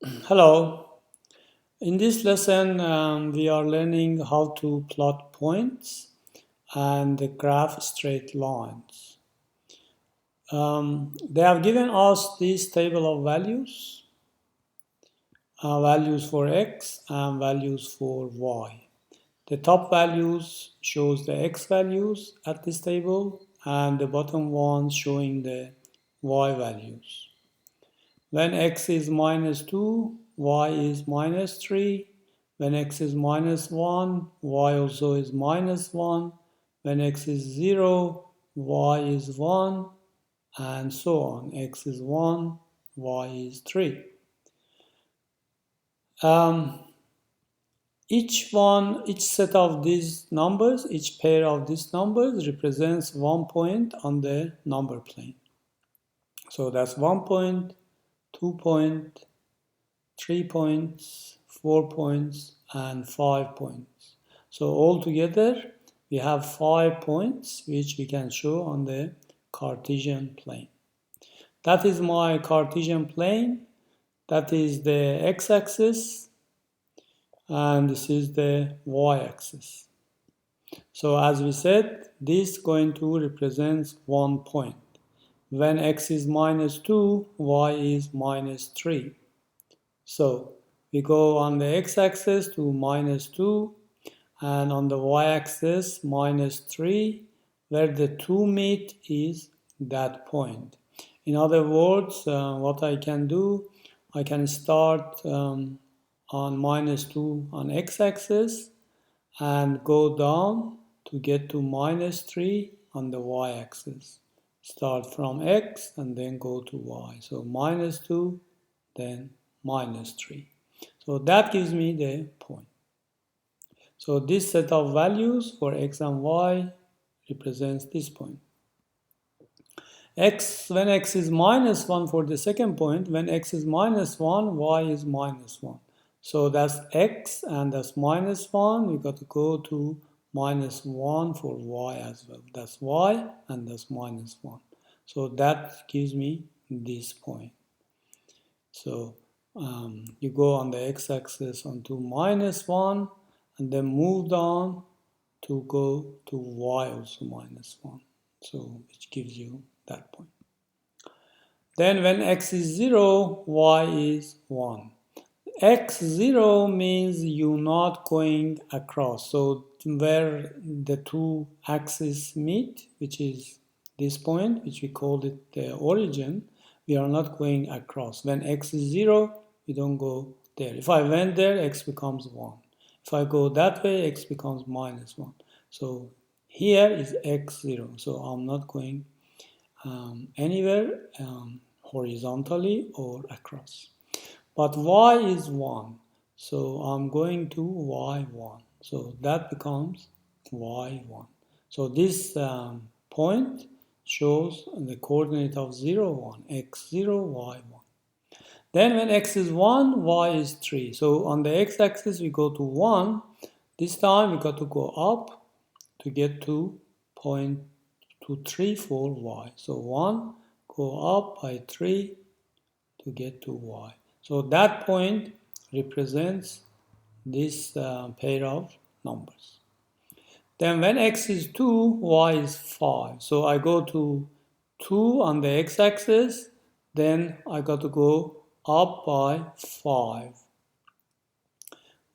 Hello. In this lesson, we are learning how to plot points and graph straight lines. They have given us this table of values, values for x and values for y. The top values shows the x values at this table and the bottom ones showing the y values. When x is minus 2, y is minus 3. When x is minus 1, y also is minus 1. When x is 0, y is 1, and so on. X is 1, y is 3. Each set of these numbers, each pair of these numbers represents 1 point on the number plane. So that's 1 point, 2 point, 3 points, 4 points, and 5 points. So altogether, we have 5 points which we can show on the Cartesian plane. That is my Cartesian plane. That is the x-axis, and this is the y-axis. So as we said, this is going to represent 1 point. When x is minus 2, y is minus 3. So we go on the x-axis to minus 2 and on the y-axis minus 3, where the 2 meet is that point. In other words, what I can do, I can start on minus 2 on x-axis and go down to get to minus 3 on the y-axis. Start from x and then go to y. So minus 2, then minus 3. So that gives me the point. So this set of values for x and y represents this point. When x is minus 1 for the second point, when x is minus 1, y is minus 1. So that's x and that's minus 1. We got to go to minus 1 for y as well. That's y and that's minus 1. So that gives me this point. So you go on the x-axis onto minus 1 and then move down to go to y also minus 1. So which gives you that point. Then when x is 0, y is 1. x0 means you're not going across. So where the two axes meet, which is this point, which we call it the origin, we are not going across. When x is 0, we don't go there. If I went there, x becomes 1. If I go that way, x becomes minus 1. So here is x0. So I'm not going anywhere horizontally or across. But y is 1. So I'm going to y1. So that becomes y1. So this point shows the coordinate of 0, 1, x0, y1. Then when x is 1, y is 3. So on the x-axis we go to 1. This time we got to go up to get to point 234 y. So 1, go up by 3 to get to y. So that point represents this pair of numbers. Then when x is 2, y is 5. So I go to 2 on the x-axis, then I got to go up by 5.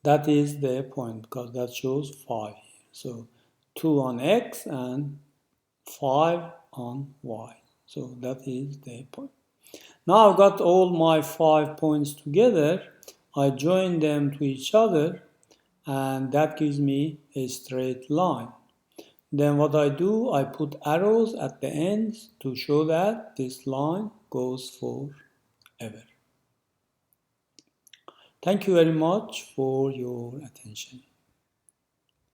That is the point because that shows 5 here. So 2 on x and 5 on y. So that is the point. Now I've got all my 5 points together. I join them to each other and that gives me a straight line. Then what I do, I put arrows at the ends to show that this line goes forever. Thank you very much for your attention.